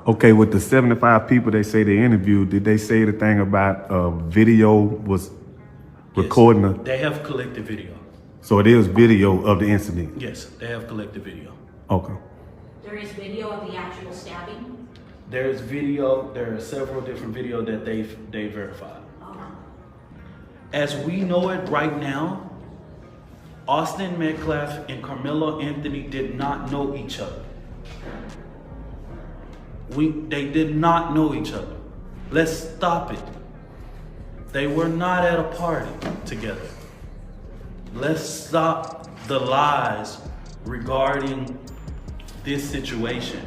Okay, with the 75 people they say they interviewed, did they say anything about video was recording? Yes, they have collected video. So it is video of the incident? Yes, they have collected video. Okay. There is video of the actual stabbing? There is video, there are several different videos that they verified. As we know it right now, Austin Metcalf and Karmelo Anthony did not know each other. They did not know each other. Let's stop it. They were not at a party together. Let's stop the lies regarding this situation.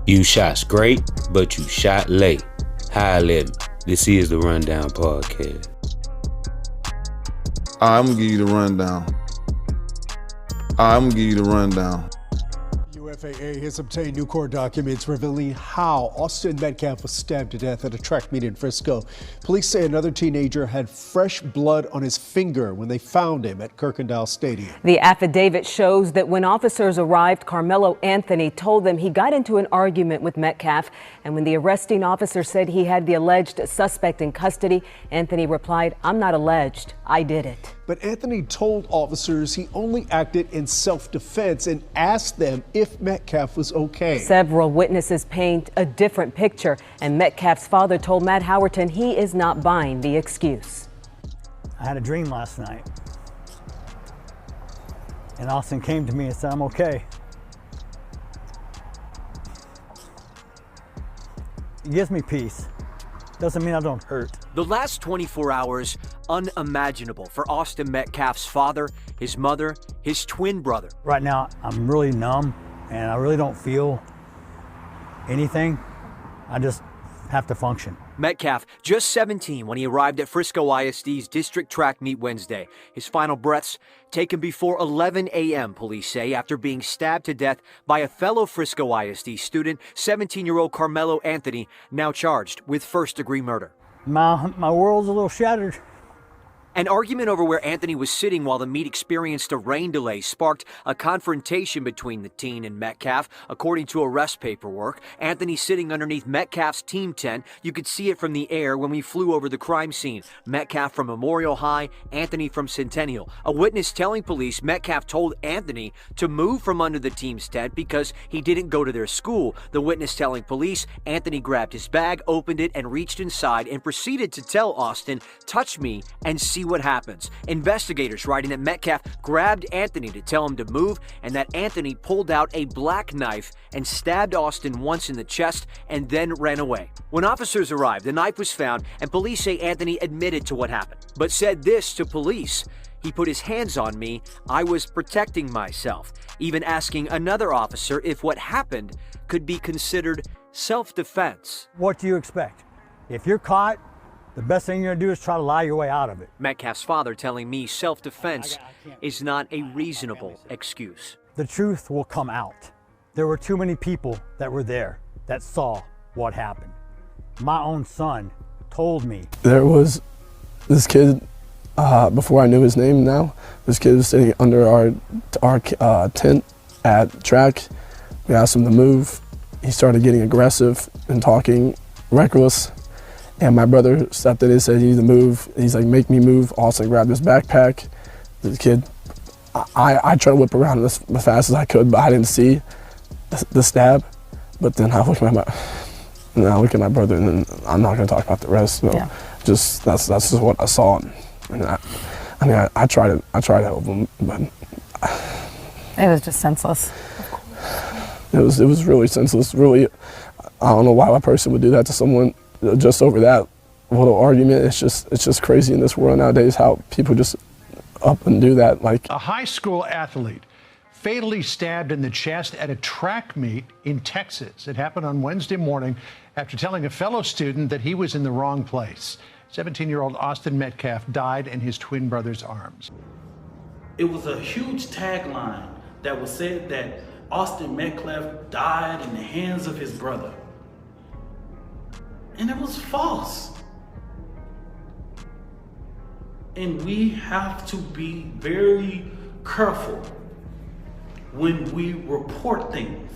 You shot great, but you shot late. High level. This is the Rundown Podcast. I'm gonna give you the rundown. UFAA has obtained new court documents revealing how Austin Metcalf was stabbed to death at a track meet in Frisco. Police say another teenager had fresh blood on his finger when they found him at Kirkendall Stadium. The affidavit shows that when officers arrived, Karmelo Anthony told them he got into an argument with Metcalf, and when the arresting officer said he had the alleged suspect in custody, Anthony replied, "I'm not alleged, I did it." But Anthony told officers he only acted in self-defense and asked them if Metcalf was okay. Several witnesses paint a different picture, and Metcalf's father told Matt Howerton he is not buying the excuse. I had a dream last night, and Austin came to me and said, "I'm okay." It gives me peace. Doesn't mean I don't hurt. The last 24 hours, unimaginable for Austin Metcalf's father, his mother, his twin brother. Right now, I'm really numb, and I really don't feel anything. I just have to function. Metcalf, just 17 when he arrived at Frisco ISD's district track meet Wednesday. His final breaths taken before 11 a.m., police say, after being stabbed to death by a fellow Frisco ISD student, 17-year-old Karmelo Anthony, now charged with first-degree murder. My world's a little shattered. An argument over where Anthony was sitting while the meet experienced a rain delay sparked a confrontation between the teen and Metcalf. According to arrest paperwork, Anthony sitting underneath Metcalf's team tent. You could see it from the air when we flew over the crime scene. Metcalf from Memorial High, Anthony from Centennial. A witness telling police Metcalf told Anthony to move from under the team's tent because he didn't go to their school. The witness telling police Anthony grabbed his bag, opened it, and reached inside and proceeded to tell Austin, "Touch me and see what happens." Investigators writing that Metcalf grabbed Anthony to tell him to move and that Anthony pulled out a black knife and stabbed Austin once in the chest and then ran away. When officers arrived, the knife was found and police say Anthony admitted to what happened, but said this to police: "He put his hands on me. I was protecting myself," even asking another officer if what happened could be considered self-defense. What do you expect? If you're caught, the best thing you're gonna do is try to lie your way out of it. Metcalf's father telling me self-defense is not a reasonable excuse. The truth will come out. There were too many people that were there that saw what happened. My own son told me. There was this kid, before I knew his name now, this kid was sitting under our tent at track. We asked him to move. He started getting aggressive and talking reckless. And my brother stepped in and said, "You need to move." He's like, "Make me move." Austin grabbed his backpack. The kid, I tried to whip around as fast as I could, but I didn't see the stab. But then I look at my brother, and then I'm not going to talk about the rest. So just that's just what I saw. And I tried to help him, but it was just senseless. It was really senseless. Really, I don't know why a person would do that to someone. Just over that little argument, it's just crazy in this world nowadays how people just up and do that. Like a high school athlete fatally stabbed in the chest at a track meet in Texas. It happened on Wednesday morning after telling a fellow student that he was in the wrong place. 17-year-old Austin Metcalf died in his twin brother's arms. It was a huge tagline that was said that Austin Metcalf died in the hands of his brother. And it was false. And we have to be very careful when we report things.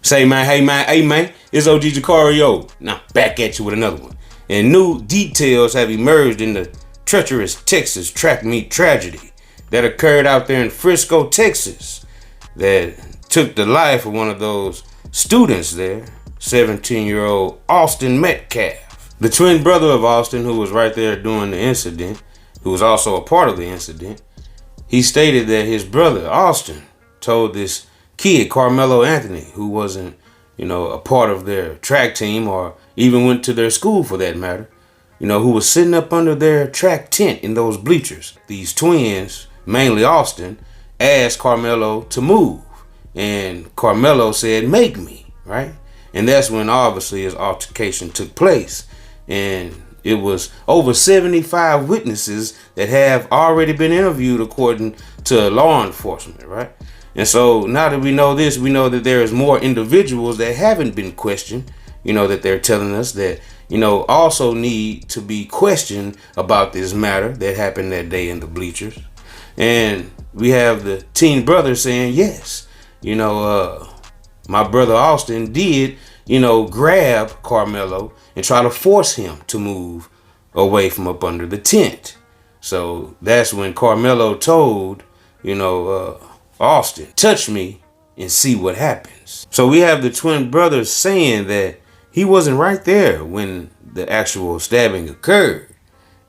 Say, man, hey, man, it's OG Jucario. Now, back at you with another one. And new details have emerged in the treacherous Texas Trackmeet tragedy that occurred out there in Frisco, Texas, that took the life of one of those students there, 17-year-old Austin Metcalf. The twin brother of Austin, who was right there during the incident, who was also a part of the incident, he stated that his brother, Austin, told this kid, Karmelo Anthony, who wasn't, a part of their track team or even went to their school for that matter, who was sitting up under their track tent in those bleachers. These twins, mainly Austin, asked Karmelo to move. And Karmelo said, make me, right? And that's when obviously his altercation took place. And it was over 75 witnesses that have already been interviewed according to law enforcement, right? And so now that we know this, we know that there is more individuals that haven't been questioned, that they're telling us that, also need to be questioned about this matter that happened that day in the bleachers. And we have the teen brother saying, yes, my brother Austin did, grab Karmelo and try to force him to move away from up under the tent. So that's when Karmelo told, Austin, touch me and see what happens. So we have the twin brothers saying that he wasn't right there when the actual stabbing occurred.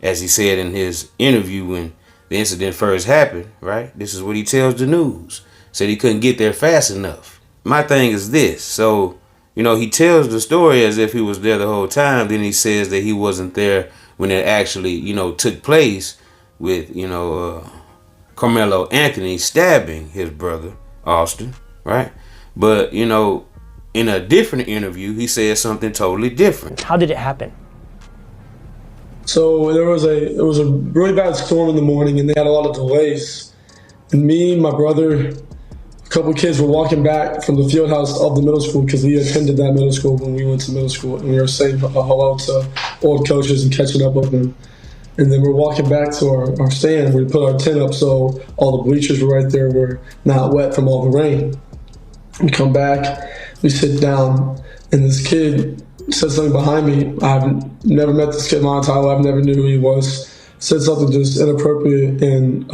As he said in his interview when the incident first happened, right? This is what he tells the news. Said he couldn't get there fast enough. My thing is this. So, he tells the story as if he was there the whole time. Then he says that he wasn't there when it actually, took place with, Karmelo Anthony stabbing his brother, Austin, right? But, in a different interview, he said something totally different. How did it happen? So it was a really bad storm in the morning, and they had a lot of delays. And me, my brother, a couple of kids were walking back from the field house of the middle school because we attended that middle school when we went to middle school, and we were saying hello to old coaches and catching up with them. And then we're walking back to our stand. We put our tent up so all the bleachers were right there were not wet from all the rain. We come back, we sit down, and this kid said something behind me. I've never met this kid in my entire life, never knew who he was. Said something just inappropriate and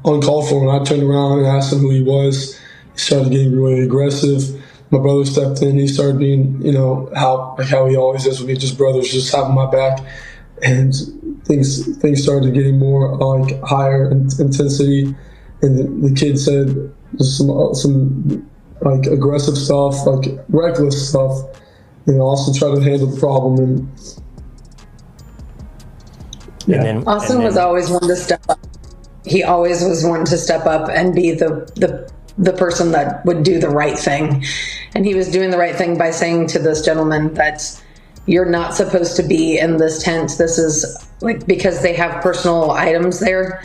uncalled for. And I turned around and asked him who he was. He started getting really aggressive. My brother stepped in. He started being, how he always is with just brothers, just having my back. And things started getting more higher intensity. And the kid said some aggressive stuff, reckless stuff. And also try to handle the problem. And yeah. Austin was always one to step up. He always was one to step up and be the person that would do the right thing. And he was doing the right thing by saying to this gentleman that you're not supposed to be in this tent. This is because they have personal items there.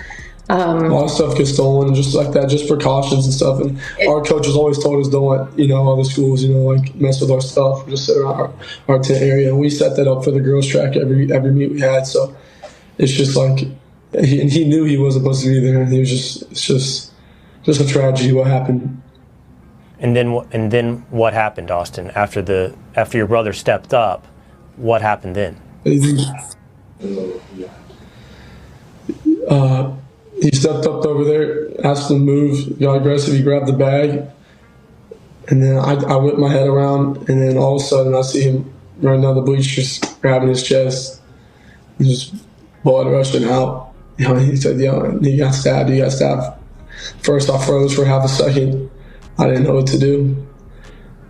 A lot of stuff gets stolen, just like that, just precautions and stuff. And our coaches always told us don't let, other schools, mess with our stuff. Just sit around our tent area. And we set that up for the girls' track every meet we had. So it's just he knew he wasn't supposed to be there. And it's just a tragedy what happened. And then what happened, Austin? After your brother stepped up, what happened then? He stepped up over there, asked him to move, got aggressive, he grabbed the bag, and then I whipped my head around, and then all of a sudden I see him running down the bleachers, grabbing his chest, and just blood rushing out. He said, he got stabbed. First I froze for half a second. I didn't know what to do.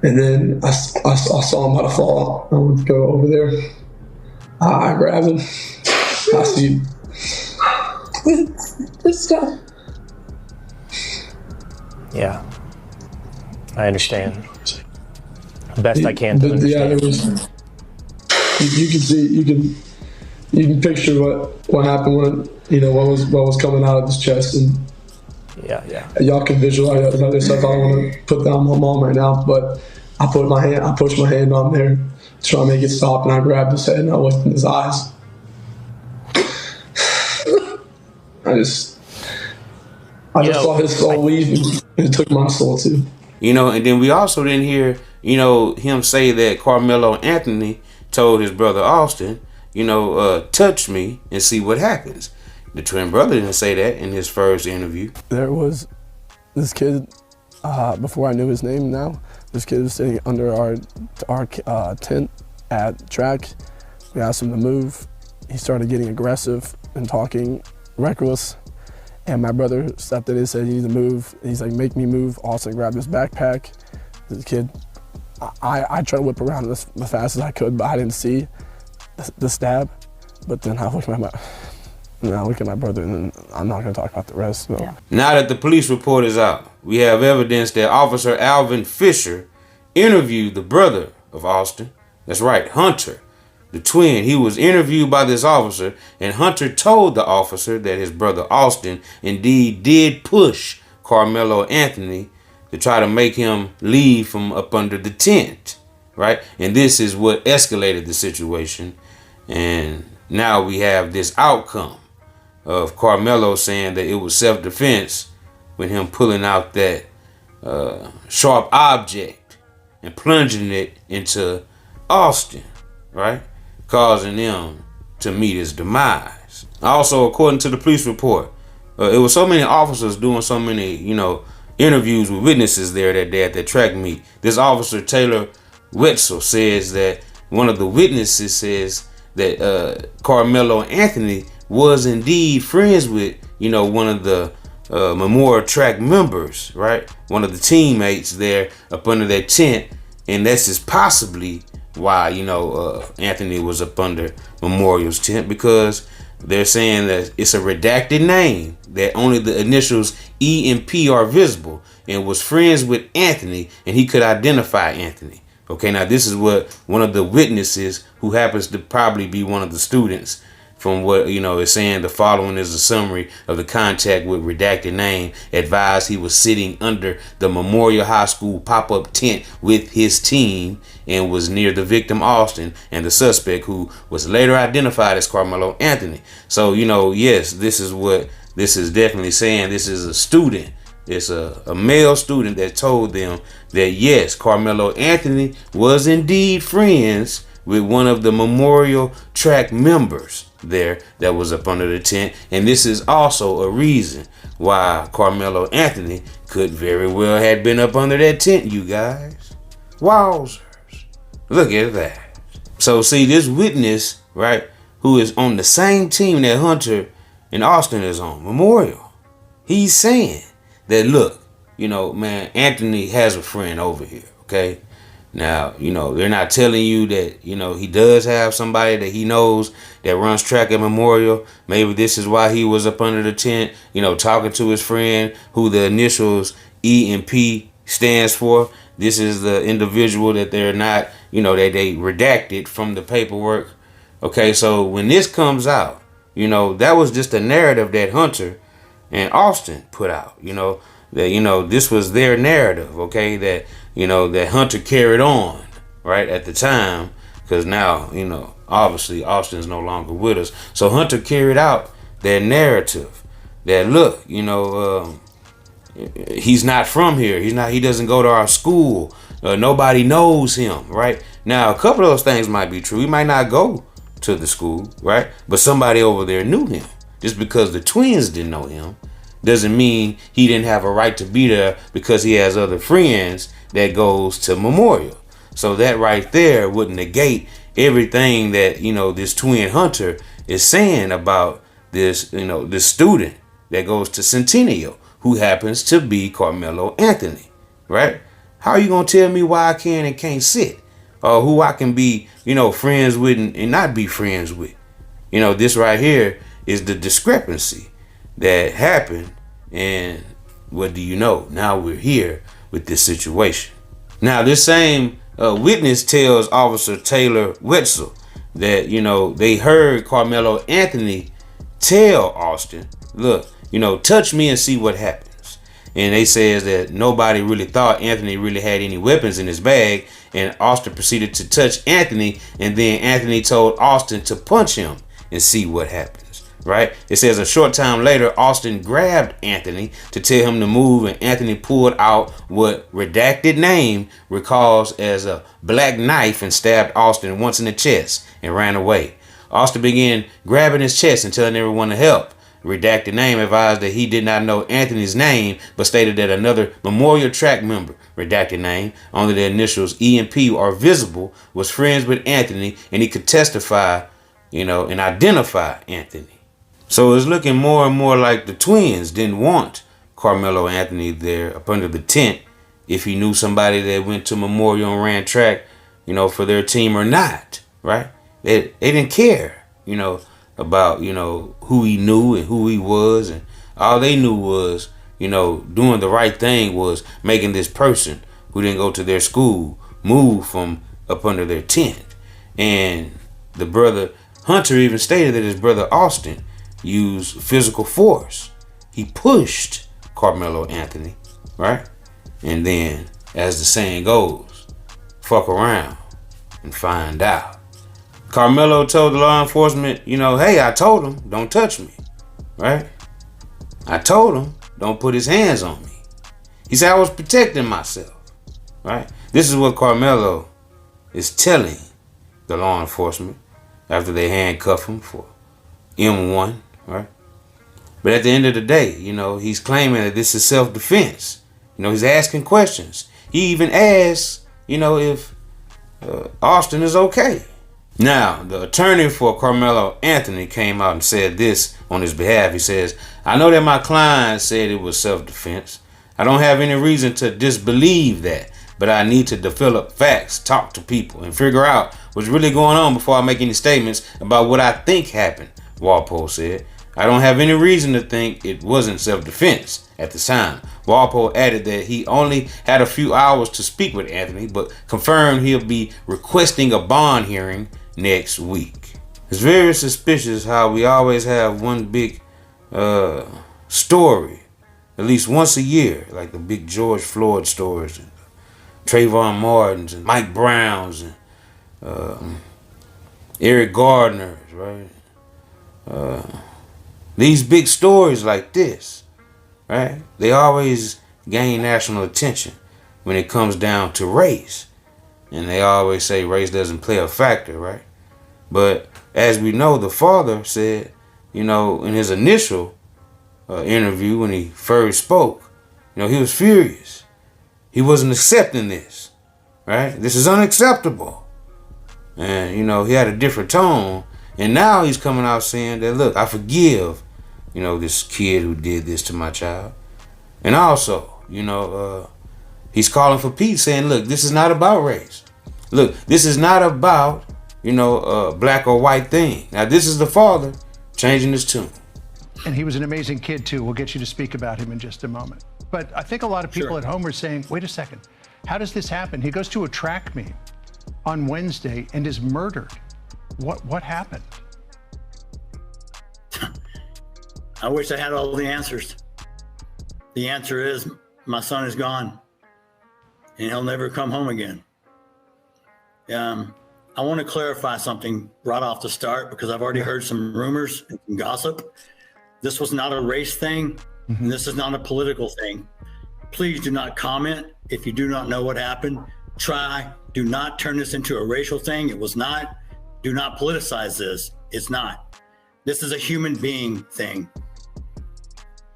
And then I saw him about to fall. I went to go over there. I grabbed him. I see this stuff. Yeah, I understand. Best I can to understand. Yeah, there was. You can see, you can picture what happened when what was coming out of his chest, and yeah. Y'all can visualize other stuff. I don't want to put down my mom right now, but I pushed my hand on there, to try to make it stop, and I grabbed his head and I looked in his eyes. I just saw his soul leave, and it took my soul too. And then we also didn't hear, him say that Karmelo Anthony told his brother Austin, touch me and see what happens. The twin brother didn't say that in his first interview. There was this kid, before I knew his name now, this kid was sitting under our tent at track. We asked him to move. He started getting aggressive and talking reckless. And my brother stepped in and said, you need to move. And he's like, make me move. Austin grabbed his backpack. The kid, I tried to whip around as fast as I could, but I didn't see the stab. But then I look at my brother, and then I'm not gonna talk about the rest. So. Yeah. Now that the police report is out, we have evidence that Officer Alvin Fisher interviewed the brother of Austin. That's right, Hunter, the twin. He was interviewed by this officer, and Hunter told the officer that his brother Austin indeed did push Karmelo Anthony to try to make him leave from up under the tent, right? And this is what escalated the situation. And now we have this outcome of Karmelo saying that it was self-defense with him pulling out that sharp object and plunging it into Austin, right? Causing him to meet his demise. Also, according to the police report, it was so many officers doing so many, interviews with witnesses there that day at that track meet. This officer, Taylor Wetzel, says that one of the witnesses says that Karmelo Anthony was indeed friends with, one of the Memorial Track members, right? One of the teammates there up under that tent. And this is possibly why, Anthony was up under Memorial's tent, because they're saying that it's a redacted name, that only the initials E and P are visible, and was friends with Anthony, and he could identify Anthony. Okay, now this is what one of the witnesses, who happens to probably be one of the students, from what is saying. The following is a summary of the contact with redacted name. Advised he was sitting under the Memorial High School pop-up tent with his team and was near the victim Austin and the suspect, who was later identified as Karmelo Anthony. So yes, this is what this is definitely saying. This is a student. It's a male student that told them that yes, Karmelo Anthony was indeed friends with one of the Memorial Track members there that was up under the tent. And this is also a reason why Karmelo Anthony could very well have been up under that tent, you guys. Wowzers. Look at that. So see, this witness, right, who is on the same team that Hunter and Austin is on, Memorial, he's saying that, look, man, Anthony has a friend over here, okay? Now, they're not telling you that, he does have somebody that he knows that runs track at Memorial. Maybe this is why he was up under the tent, talking to his friend who the initials E and P stands for. This is the individual that they're not, that they redacted from the paperwork. Okay, so when this comes out, that was just a narrative that Hunter and Austin put out, that, this was their narrative, okay, that, that Hunter carried on, right, at the time, because now, obviously Austin's no longer with us. So Hunter carried out that narrative that, look, he's not from here. He doesn't go to our school. Nobody knows him, right? Now, a couple of those things might be true. He might not go to the school, right? But somebody over there knew him. Just because the twins didn't know him doesn't mean he didn't have a right to be there, because he has other friends that goes to Memorial. So that right there would negate everything that, this twin Hunter is saying about this, this student that goes to Centennial, who happens to be Karmelo Anthony, right? How are you going to tell me why I can and can't sit? Or who I can be, friends with and not be friends with? This right here is the discrepancy that happened. And what do you know? Now we're here with this situation. Now, this same witness tells Officer Taylor Wetzel that, they heard Karmelo Anthony tell Austin, look, touch me and see what happens. And they says that nobody really thought Anthony really had any weapons in his bag. And Austin proceeded to touch Anthony. And then Anthony told Austin to punch him and see what happens. right? It says a short time later, Austin grabbed Anthony to tell him to move, and Anthony pulled out what redacted name recalls as a black knife and stabbed Austin once in the chest and ran away. Austin began grabbing his chest and telling everyone to help. Redacted name advised that he did not know Anthony's name, but stated that another Memorial Track member, redacted name, only the initials E and P are visible, was friends with Anthony, and he could testify, and identify Anthony. So it's looking more and more like the twins didn't want Karmelo Anthony there up under the tent if he knew somebody that went to Memorial and ran track, for their team or not, right? They didn't care, about, who he knew and who he was. And all they knew was, doing the right thing was making this person who didn't go to their school move from up under their tent. And the brother Hunter even stated that his brother Austin used physical force. He pushed Karmelo Anthony, right? And then, as the saying goes, fuck around and find out. Karmelo told the law enforcement, hey, I told him, don't touch me, right? I told him, don't put his hands on me. He said, I was protecting myself, right? This is what Karmelo is telling the law enforcement after they handcuff him for M1, right? But at the end of the day, he's claiming that this is self-defense. He's asking questions. He even asks, if Austin is okay. Now, the attorney for Karmelo Anthony came out and said this on his behalf. He says, I know that my client said it was self-defense. I don't have any reason to disbelieve that, but I need to develop facts, talk to people, and figure out what's really going on before I make any statements about what I think happened, Walpole said. I don't have any reason to think it wasn't self-defense at the time. Walpole added that he only had a few hours to speak with Anthony, but confirmed he'll be requesting a bond hearing next week. It's very suspicious how we always have one big story, at least once a year, like the big George Floyd stories, and Trayvon Martins, and Mike Browns, and Eric Gardner's, right? These big stories like this, right? They always gain national attention when it comes down to race. And they always say race doesn't play a factor, right? But as we know, the father said, in his initial interview when he first spoke, he was furious. He wasn't accepting this, right? This is unacceptable. And, he had a different tone. And now he's coming out saying that, look, I forgive, this kid who did this to my child. And also, he's calling for peace, saying, look, this is not about race. Look, this is not about, a black or white thing. Now, this is the father changing his tune. And he was an amazing kid, too. We'll get you to speak about him in just a moment. But I think a lot of people at home are saying, wait a second, how does this happen? He goes to a track meet on Wednesday and is murdered. What happened? I wish I had all the answers. The answer is my son is gone and he'll never come home again. I want to clarify something right off the start because I've already heard some rumors and some gossip. This was not a race thing, and this is not a political thing. Please do not comment if you do not know what happened. Do not turn this into a racial thing. It was not. Do not politicize this. It's not. This is a human being thing.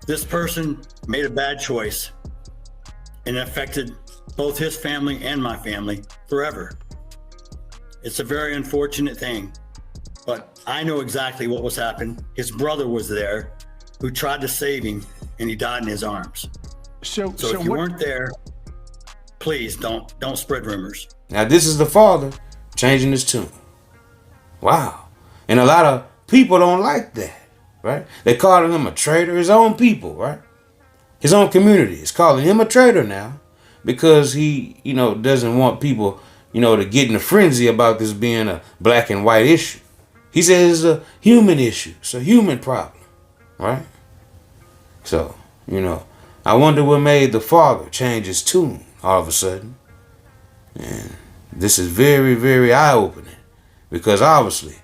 This person made a bad choice and it affected both his family and my family forever. It's a very unfortunate thing, but I know exactly what was happening. His brother was there who tried to save him and he died in his arms. So if you weren't there, please don't spread rumors. Now this is the father changing his tune. Wow. And a lot of people don't like that, right? They calling him a traitor. His own people, right? His own community is calling him a traitor now because he, doesn't want people, to get in a frenzy about this being a black and white issue. He says it's a human issue. It's a human problem, right? So, I wonder what made the father change his tune all of a sudden. And this is very, very eye-opening because obviously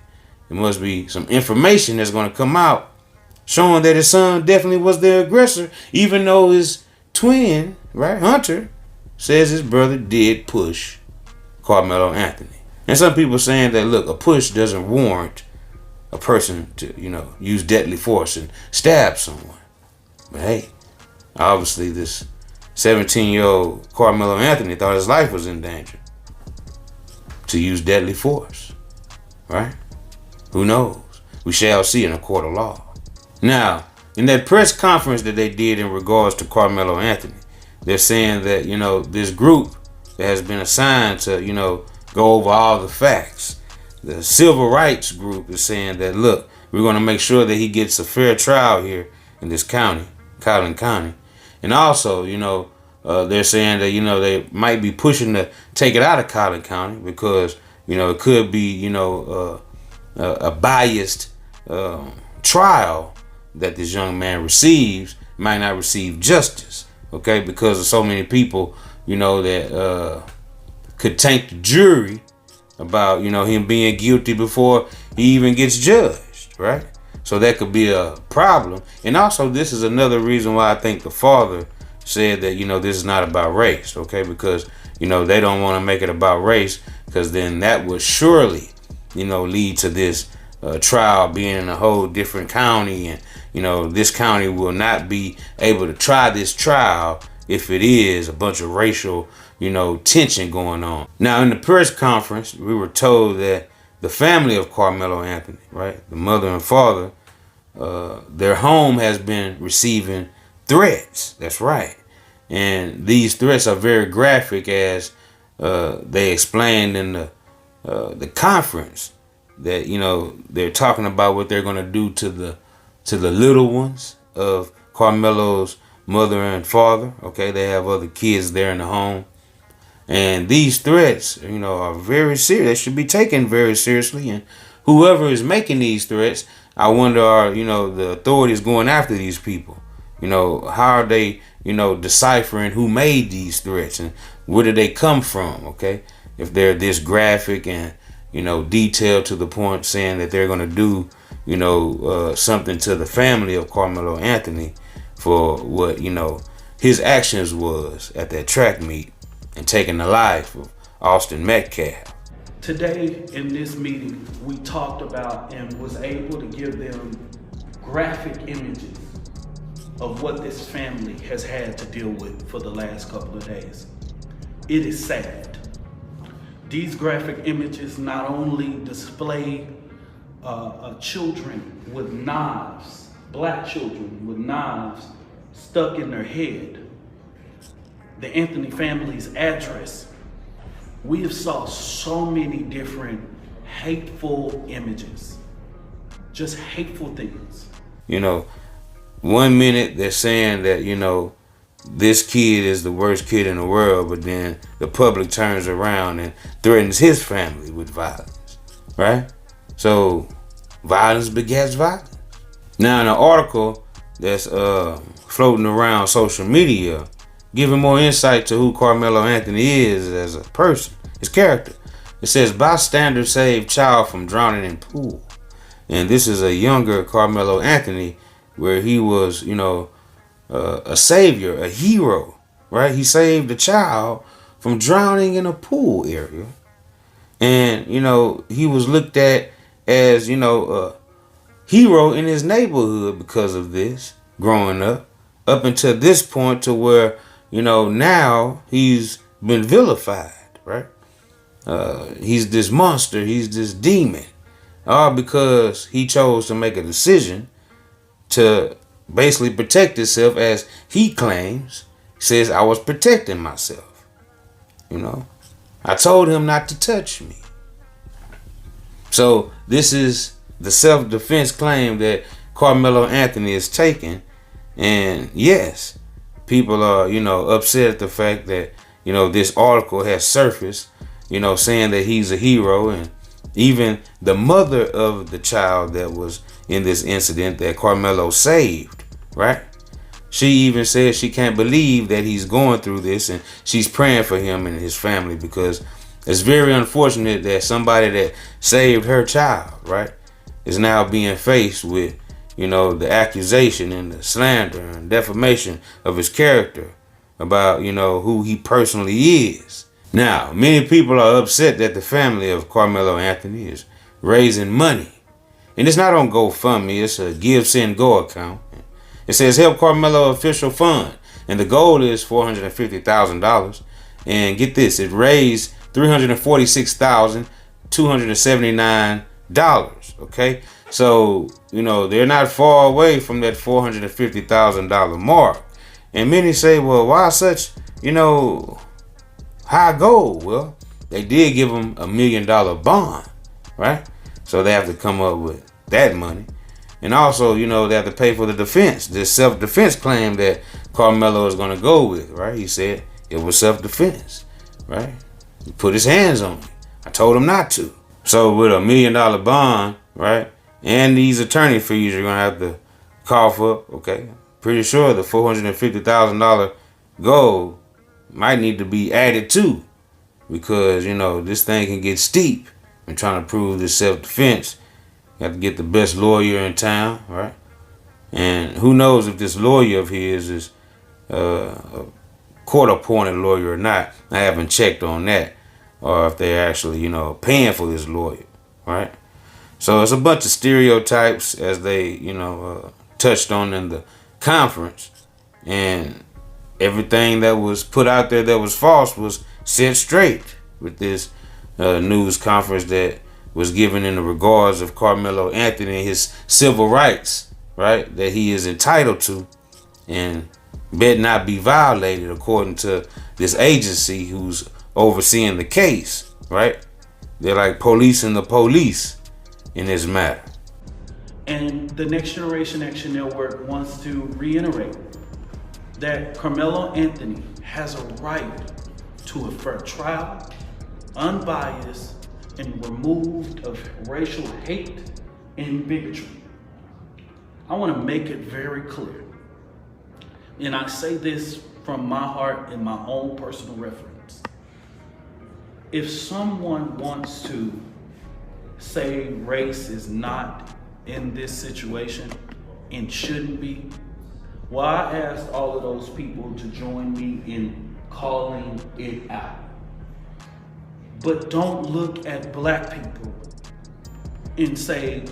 there must be some information that's going to come out showing that his son definitely was the aggressor, even though his twin, right, Hunter, says his brother did push Karmelo Anthony. And some people saying that, look, a push doesn't warrant a person to, use deadly force and stab someone. But hey, obviously this 17-year-old Karmelo Anthony thought his life was in danger to use deadly force, right? Who knows? We shall see in a court of law. Now, in that press conference that they did in regards to Karmelo Anthony, they're saying that, this group that has been assigned to, go over all the facts. The civil rights group is saying that, look, we're going to make sure that he gets a fair trial here in this county, Collin County. And also, they're saying that, they might be pushing to take it out of Collin County because, it could be, a biased trial that this young man receives, might not receive justice, okay, because of so many people, that could taint the jury about, him being guilty before he even gets judged, right? So that could be a problem. And also, this is another reason why I think the father said that, this is not about race, okay? Because, they don't want to make it about race, because then that would surely, lead to this trial being in a whole different county. And, this county will not be able to try this trial if it is a bunch of racial, tension going on. Now, in the press conference, we were told that the family of Karmelo Anthony, right, the mother and father, their home has been receiving threats. That's right. And these threats are very graphic, as they explained in the conference, that, they're talking about what they're going to do to the little ones of Karmelo's mother and father. Okay, they have other kids there in the home. And these threats, are very serious. They should be taken very seriously. And whoever is making these threats, I wonder, are, the authorities going after these people? How are they, deciphering who made these threats and where did they come from? Okay, if they're this graphic and, detailed to the point, saying that they're going to do, something to the family of Karmelo Anthony for what, his actions was at that track meet and taking the life of Austin Metcalf. Today in this meeting, we talked about and was able to give them graphic images of what this family has had to deal with for the last couple of days. It is sad. These graphic images not only display children with knives, black children with knives stuck in their head, the Anthony family's address. We have saw so many different hateful images, just hateful things. 1 minute they're saying that, this kid is the worst kid in the world, but then the public turns around and threatens his family with violence, right? So violence begets violence. Now, in an article that's floating around social media, giving more insight to who Karmelo Anthony is as a person, his character. It says, bystander saved child from drowning in pool. And this is a younger Karmelo Anthony, where he was, a savior, a hero, right? He saved a child from drowning in a pool area. And, he was looked at as, a hero in his neighborhood because of this, growing up until this point, to where, now he's been vilified, right? He's this monster, he's this demon, all because he chose to make a decision to basically protect himself, as he claims. He says, I was protecting myself. I told him not to touch me. So this is the self-defense claim that Karmelo Anthony is taking. And yes, people are, upset at the fact that, this article has surfaced, saying that he's a hero. And even the mother of the child that was in this incident that Karmelo saved, right? She even says she can't believe that he's going through this, and she's praying for him and his family, because it's very unfortunate that somebody that saved her child, right, is now being faced with, the accusation and the slander and defamation of his character about, who he personally is. Now, many people are upset that the family of Karmelo Anthony is raising money. And it's not on GoFundMe, it's a Give, Send, Go account. It says Help Karmelo Official Fund. And the goal is $450,000. And get this, it raised $346,279. Okay? So, they're not far away from that $450,000 mark. And many say, well, why such, high goal? Well, they did give him $1 million bond, right? So they have to come up with that money. And also, they have to pay for the defense, this self-defense claim that Karmelo is going to go with, right? He said it was self-defense, right? He put his hands on me. I told him not to. So with $1 million bond, right? And these attorney fees you're going to have to cough up, okay? Pretty sure the $450,000 goal might need to be added to, because, this thing can get steep when trying to prove this self-defense. You have to get the best lawyer in town, right? And who knows if this lawyer of his is a court-appointed lawyer or not. I haven't checked on that, or if they're actually, paying for this lawyer, right? So it's a bunch of stereotypes, as they, touched on in the conference, and everything that was put out there that was false was set straight with this news conference that was given in the regards of Karmelo Anthony and his civil rights, right, that he is entitled to and better not be violated, according to this agency who's overseeing the case, right? They're like policing the police in this matter. And the Next Generation Action Network wants to reiterate that Karmelo Anthony has a right to a fair trial, unbiased, and removed of racial hate and bigotry. I want to make it very clear, and I say this from my heart and my own personal reference. If someone wants to say race is not in this situation and shouldn't be, well, I asked all of those people to join me in calling it out. But don't look at black people and say,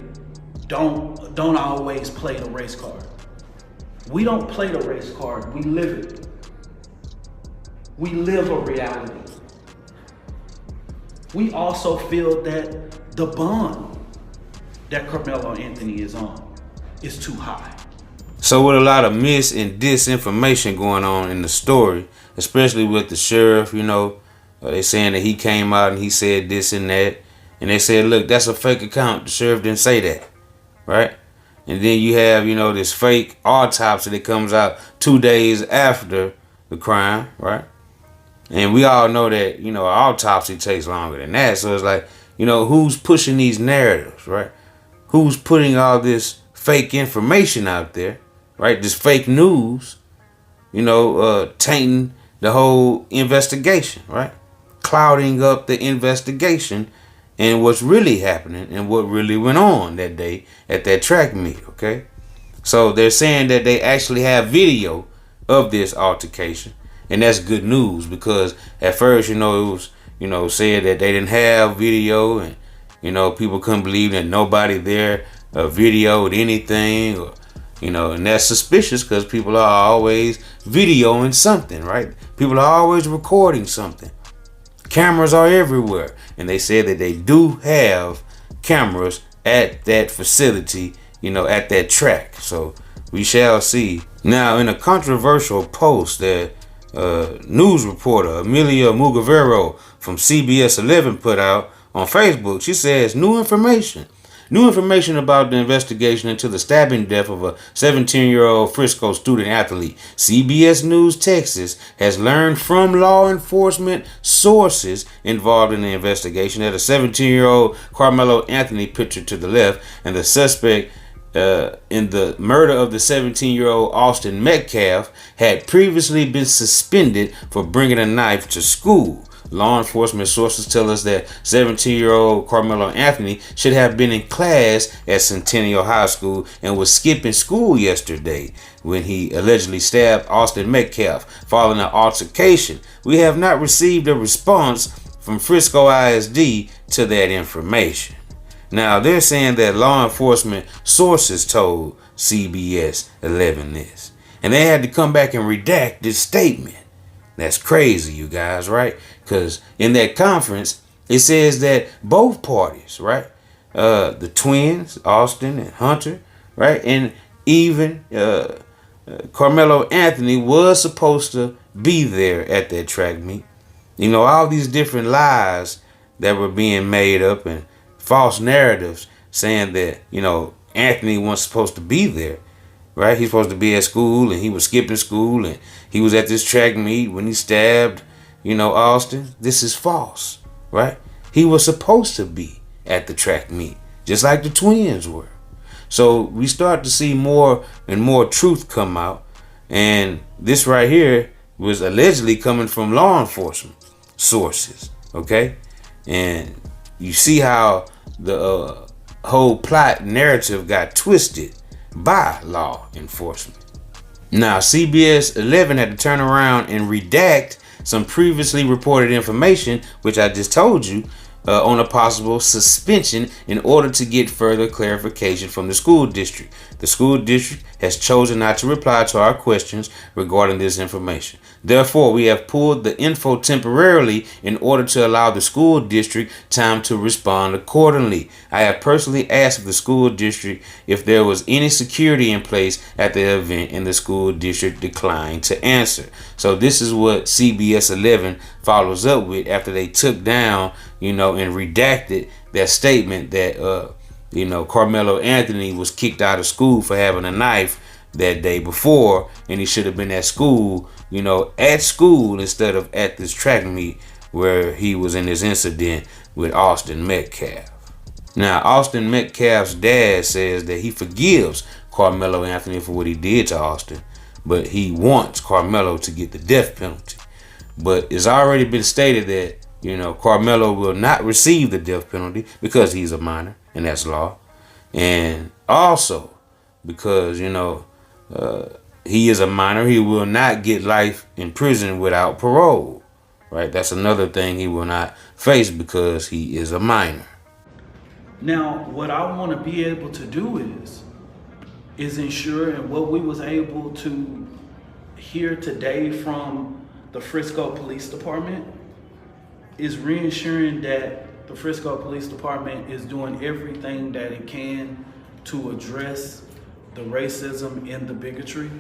don't always play the race card. We don't play the race card, we live it. We live a reality. We also feel that the bond that Karmelo Anthony is on is too high. So with a lot of mis and disinformation going on in the story, especially with the sheriff, they saying that he came out and he said this and that. And they said, look, that's a fake account. The sheriff didn't say that, right? And then you have, this fake autopsy that comes out 2 days after the crime, right? And we all know that, an autopsy takes longer than that. So it's like, who's pushing these narratives, right? Who's putting all this fake information out there, right? This fake news, tainting the whole investigation, right? Clouding up the investigation and what's really happening and what really went on that day at that track meet, okay? So they're saying that they actually have video of this altercation, and that's good news, because at first, it was, said that they didn't have video, and, people couldn't believe that nobody there videoed anything, or, and that's suspicious, because people are always videoing something, right? People are always recording something. Cameras are everywhere, and they said that they do have cameras at that facility, at that track. So we shall see. Now, in a controversial post that news reporter Amelia Mugavero from CBS 11 put out on Facebook, she says, New information about the investigation into the stabbing death of a 17-year-old Frisco student athlete. CBS News Texas has learned from law enforcement sources involved in the investigation that a 17-year-old Karmelo Anthony, pictured to the left, and the suspect in the murder of the 17-year-old Austin Metcalf had previously been suspended for bringing a knife to school. law enforcement sources tell us that 17-year-old Karmelo Anthony should have been in class at Centennial High School and was skipping school yesterday when he allegedly stabbed Austin Metcalf following an altercation. We have not received a response from Frisco ISD to that information. Now, they're saying that law enforcement sources told CBS 11 this, and they had to come back and redact this statement. That's crazy, you guys, right? Because in that conference, it says that both parties, right, the twins, Austin and Hunter, right, and even Karmelo Anthony was supposed to be there at that track meet. You know, all these different lies that were being made up and false narratives saying that, you know, Anthony wasn't supposed to be there, right? He's supposed to be at school and he was skipping school and he was at this track meet when he stabbed, you know, Austin. This is false, right? He was supposed to be at the track meet, just like the twins were. So we start to see more and more truth come out. And this right here was allegedly coming from law enforcement sources, okay? And you see how the whole plot narrative got twisted by law enforcement. Now, CBS 11 had to turn around and redact some previously reported information, which I just told you, on a possible suspension in order to get further clarification from the school district. The school district has chosen not to reply to our questions regarding this information. Therefore, we have pulled the info temporarily in order to allow the school district time to respond accordingly. I have personally asked the school district if there was any security in place at the event, and the school district declined to answer. So this is what CBS 11 follows up with after they took down, you know, and redacted that statement that, you know, Karmelo Anthony was kicked out of school for having a knife that day before, and he should have been at school, you know, at school instead of at this track meet where he was in this incident with Austin Metcalf. Now, Austin Metcalf's dad says that he forgives Karmelo Anthony for what he did to Austin, but he wants Karmelo to get the death penalty. But it's already been stated that, you know, Karmelo will not receive the death penalty because he's a minor, and that's law. And also because, you know, he is a minor, he will not get life in prison without parole, right? That's another thing he will not face because he is a minor. Now, what I want to be able to do is ensure, and what we was able to hear today from the Frisco Police Department is reassuring that the Frisco Police Department is doing everything that it can to address the racism and the bigotry.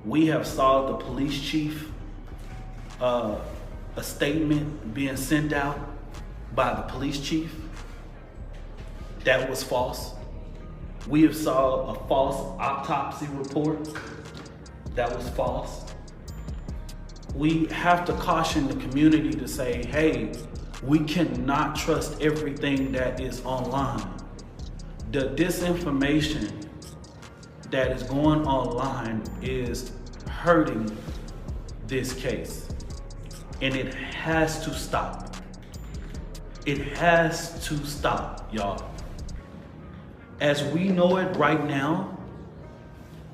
We have saw the police chief, a statement being sent out by the police chief that was false. We have saw a false autopsy report that was false. We have to caution the community to say, hey, we cannot trust everything that is online. The disinformation that is going online is hurting this case, and it has to stop. It has to stop, y'all. As we know it right now,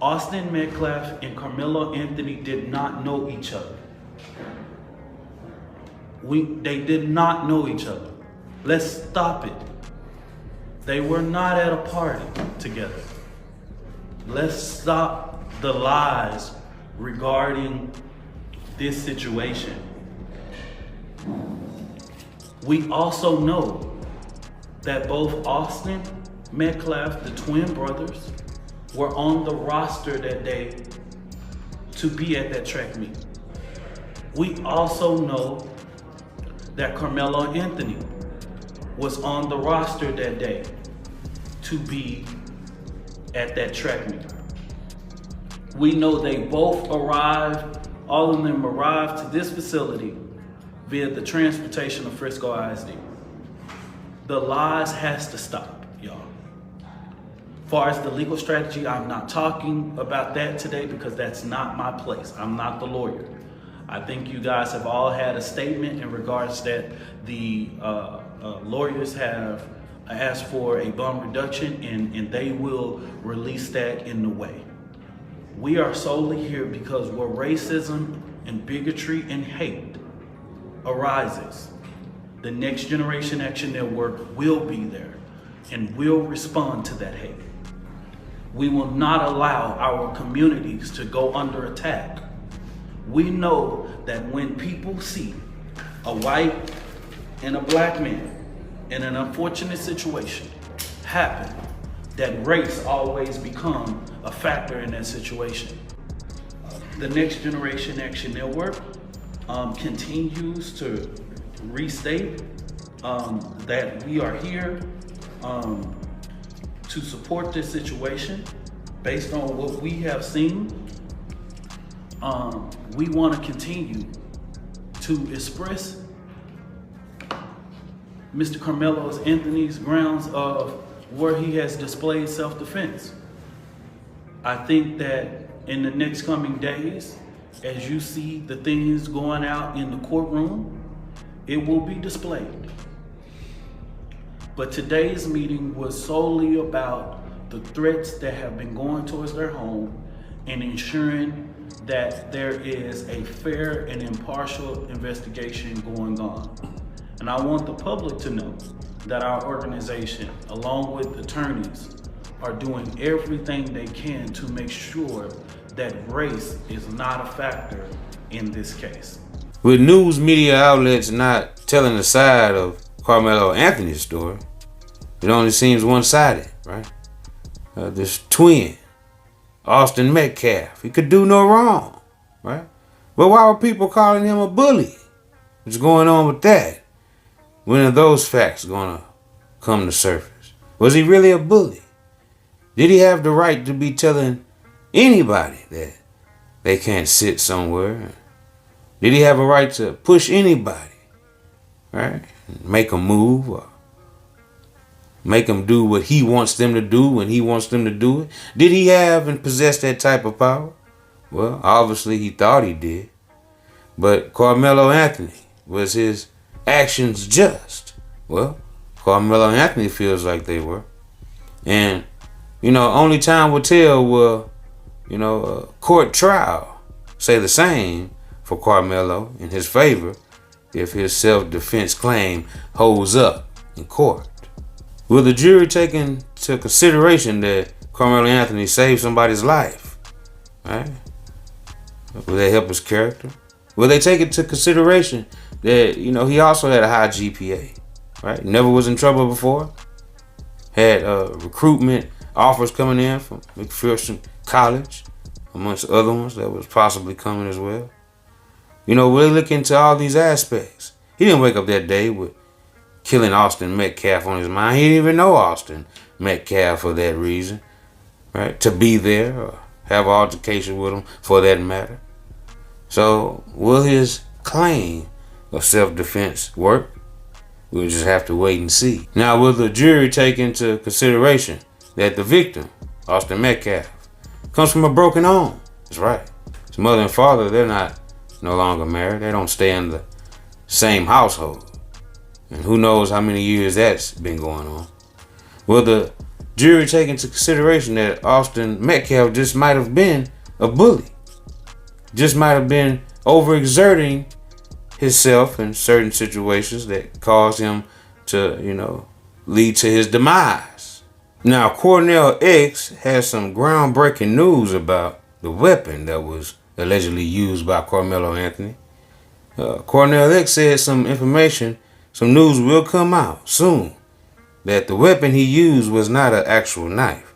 Austin Metcalf and Karmelo Anthony did not know each other. They did not know each other. Let's stop it. They were not at a party together. Let's stop the lies regarding this situation. We also know that both Austin Metcalf, the twin brothers, were on the roster that day to be at that track meet. We also know that Karmelo Anthony was on the roster that day to be at that track meet. We know they both arrived, all of them arrived to this facility via the transportation of Frisco ISD. The lies has to stop, y'all. As far as the legal strategy, I'm not talking about that today because that's not my place. I'm not the lawyer. I think you guys have all had a statement in regards that the lawyers have asked for a bond reduction, and they will release that in the way. We are solely here because where racism and bigotry and hate arises, the Next Generation Action Network will be there and will respond to that hate. We will not allow our communities to go under attack. We know that when people see a white and a black man in an unfortunate situation happen, that race always become a factor in that situation. The Next Generation Action Network continues to restate that we are here to support this situation based on what we have seen. We want to continue to express Mr. Karmelo Anthony's grounds of where he has displayed self-defense. I think that in the next coming days, as you see the things going out in the courtroom, it will be displayed. But today's meeting was solely about the threats that have been going towards their home and ensuring that there is a fair and impartial investigation going on. And I want the public to know that our organization, along with attorneys, are doing everything they can to make sure that race is not a factor in this case. With news media outlets not telling the side of Karmelo Anthony's story, it only seems one-sided, right? This twin, Austin Metcalf, he could do no wrong, right? But why were people calling him a bully? What's going on with that? When are those facts gonna come to surface? Was he really a bully? Did he have the right to be telling anybody that they can't sit somewhere? Did he have a right to push anybody, right? Make them move or make them do what he wants them to do when he wants them to do it? Did he have and possess that type of power? Well, obviously he thought he did. But Karmelo Anthony, was his actions just? Well, Karmelo Anthony feels like they were. And, only time will tell will, a court trial say the same for Karmelo in his favor if his self-defense claim holds up in court. Will the jury take into consideration that Karmelo Anthony saved somebody's life? Right? Will they help his character? Will they take into consideration that, he also had a high GPA, right? Never was in trouble before. Had recruitment offers coming in from McPherson College, amongst other ones that was possibly coming as well. Will they look into all these aspects? He didn't wake up that day with killing Austin Metcalf on his mind. He didn't even know Austin Metcalf for that reason, right? To be there or have an altercation with him for that matter. So will his claim of self-defense work? We'll just have to wait and see. Now, will the jury take into consideration that the victim, Austin Metcalf, comes from a broken home? That's right. His mother and father, they're no longer married. They don't stay in the same household. And who knows how many years that's been going on. Will the jury take into consideration that Austin Metcalf just might have been a bully? Just might have been overexerting himself in certain situations that caused him to, lead to his demise. Now, Cornell X has some groundbreaking news about the weapon that was allegedly used by Karmelo Anthony. Cornell X said some news will come out soon, that the weapon he used was not an actual knife.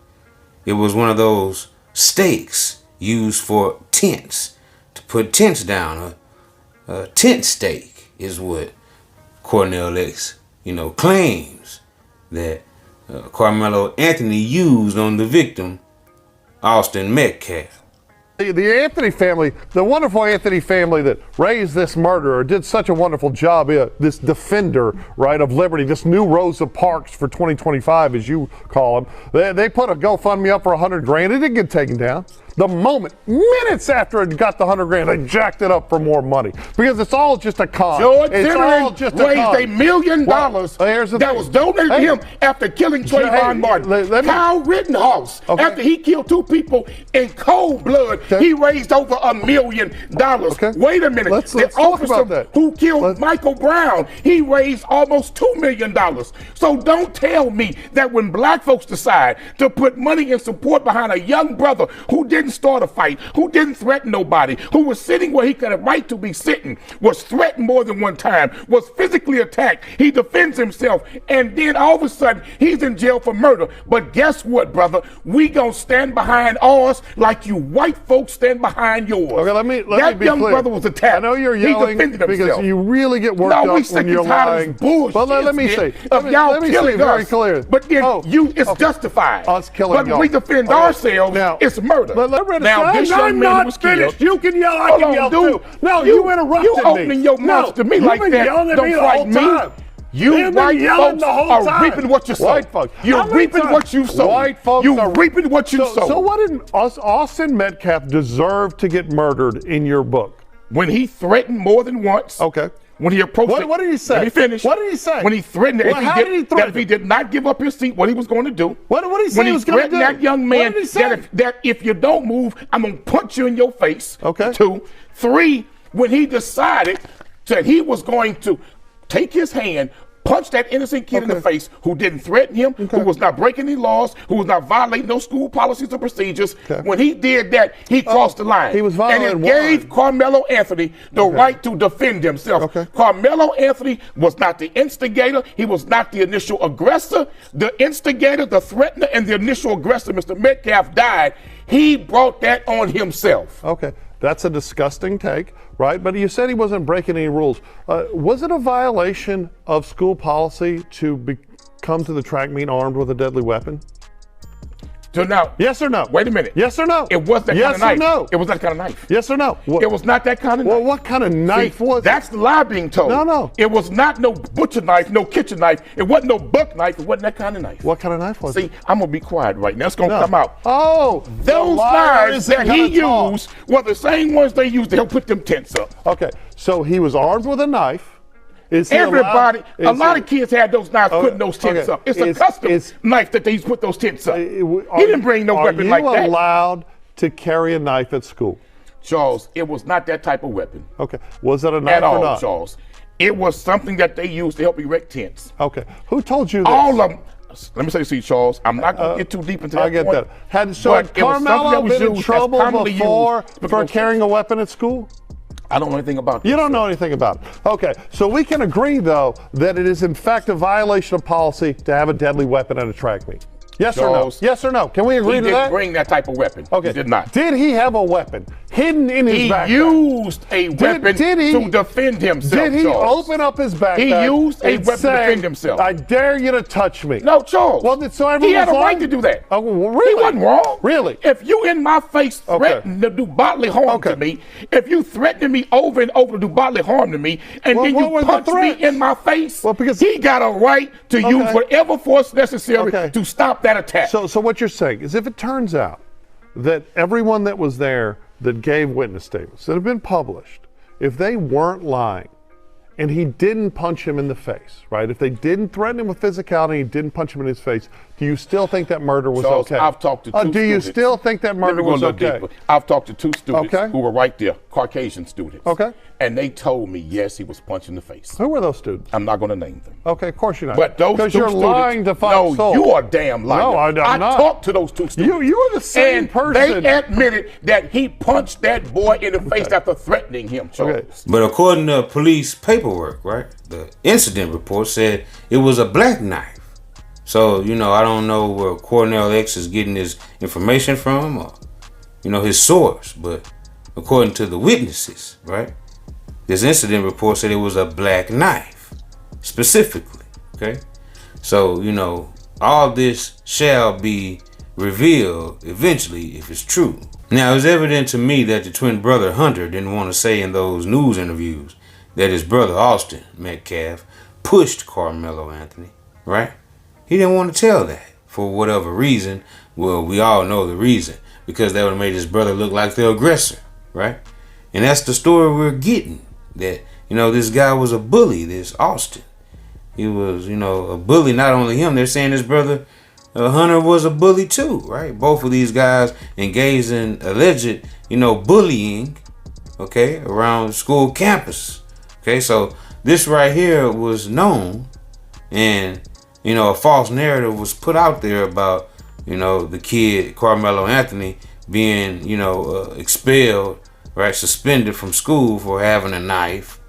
It was one of those stakes used for tents, to put tents down. A tent stake is what Cornell X, claims that Karmelo Anthony used on the victim, Austin Metcalf. The Anthony family, the wonderful Anthony family that raised this murderer, did such a wonderful job, this defender, right, of liberty, this new Rosa Parks for 2025, as you call him. They put a GoFundMe up for $100,000. It didn't get taken down. the moment, minutes after it got the $100,000, they jacked it up for more money because it's all just a con. George it's all Zimmerman just raised con. $1 million that was donated to him after killing Trayvon Martin. Kyle Rittenhouse, after he killed 2 people in cold blood, he raised over $1 million. Wait a minute. Let's the talk about officer that. who killed Michael Brown, he raised almost $2 million. So don't tell me that when black folks decide to put money and support behind a young brother who didn't start a fight, who didn't threaten nobody, who was sitting where he could have right to be sitting, was threatened more than one time, was physically attacked, he defends himself, and then all of a sudden he's in jail for murder. But guess what, brother? We gonna stand behind ours like you white folks stand behind yours. Okay, let me that be young clear. brother was attacked. I know you're yelling he defended because himself. you really get worked up when you're lying. Bullshit, But let me say, y'all killing very us. clear. But then it's justified. Us killing but y'all. when we defend ourselves, now, it's murder. Now, this young man was killed. You can yell, I Hold can on, yell dude. too. No, you interrupted you me. opening your mouth to me you've like been that. yelling at Don't me the frighten whole me. time. You You've been white yelling folks the whole are time. reaping what you sow. White folks. You're reaping what you sow. White folks You're are reaping what you sow. So what did Austin Metcalf deserve to get murdered in your book? When he threatened more than once. Okay. When he approached What did he say? Let me finish. What did he say? When he threatened that, How did he threaten that if he did not give up his seat, what he was going to do. What did he say when he was going to do? That young man What did he say? that if you don't move, I'm going to punch you in your face. Okay. 2. 3, when he decided that he was going to take his hand, punch that innocent kid in the face who didn't threaten him, who was not breaking any laws, who was not violating no school policies or procedures. When he did that, he crossed the line. He was violating and it gave Karmelo Anthony the right to defend himself. Karmelo Anthony was not the instigator. He was not the initial aggressor. The instigator, the threatener, and the initial aggressor, Mr. Metcalf, died. He brought that on himself. Okay. That's a disgusting take, right? But you said he wasn't breaking any rules. Was it a violation of school policy to come to the track meet armed with a deadly weapon? So now, yes or no? Wait a minute. Yes or no? It was that yes kind of knife. Or no? It was that kind of knife. Yes or no? It was not that kind of knife. Well, what kind of knife was it? That's the lie being told. No. It was not no butcher knife, no kitchen knife. It wasn't no buck knife. It wasn't that kind of knife. What kind of knife was it? See, I'm going to be quiet right now. It's going to come out. Oh, those knives that he used were the same ones they used to help put them tents up. Okay, so he was armed with a knife. Everybody, a lot of kids had those knives putting those tents up. It's a custom knife that they used to put those tents up. He didn't bring no weapon like that. Are you allowed to carry a knife at school? Charles, it was not that type of weapon. Okay. Was it a knife at all, or not? Charles? It was something that they used to help erect tents. Okay. Who told you this? All of them. Let me say this to you, Charles. I'm not going to get too deep into that. I get point, that. Had Karmelo been in trouble before for carrying a weapon at school? I don't know anything about this. You don't know anything about it. Okay, so we can agree, though, that it is in fact a violation of policy to have a deadly weapon at a track meet. Yes Charles, or no? Yes or no? Can we agree to that? He didn't bring that type of weapon. Okay. He did not. Did he have a weapon hidden in his backpack? He used a weapon to defend himself, Did he Charles. open up his backpack? He used a weapon to defend himself. I dare you to touch me. No, Charles. Well, so everyone he had a was right lying? to do that. Oh, well, really? He wasn't wrong. Really? If you in my face threatening to do bodily harm to me, if you threatening me over and over to do bodily harm to me, and then you punch me in my face, because he got a right to use whatever force necessary to stop that attack. So what you're saying is if it turns out that everyone that was there that gave witness statements that have been published, if they weren't lying and he didn't punch him in the face, right? If they didn't threaten him with physicality, he didn't punch him in his face, do you still think that murder was Charles, okay? I've talked to two Do you students. still think that murder was okay? Deeper. I've talked to 2 students who were right there, Caucasian students. Okay. And they told me, yes, he was punched in the face. Who were those students? I'm not going to name them. Okay, of course you're not. But those 2 because you're students, lying to fight no, soul. you are a damn liar. No, I'm I not. talked to those 2 students. You are the same and person. They admitted that he punched that boy in the face after threatening him, Charles. But according to police paperwork, right, the incident report said it was a black knife. So, I don't know where Cornell X is getting his information from or, his source. But according to the witnesses, right, this incident report said it was a black knife, specifically, okay? So, all this shall be revealed eventually if it's true. Now, it's evident to me that the twin brother Hunter didn't want to say in those news interviews that his brother Austin Metcalf pushed Karmelo Anthony, right? He didn't want to tell that for whatever reason. Well, we all know the reason. because that would have made his brother look like the aggressor, right? And that's the story we're getting. That, this guy was a bully, this Austin. He was, a bully. Not only him, they're saying his brother Hunter was a bully too, right? Both of these guys engaged in alleged, bullying, okay, around school campus. Okay, so this right here was known, and, a false narrative was put out there about, the kid, Karmelo Anthony, being, expelled, right, suspended from school for having a knife,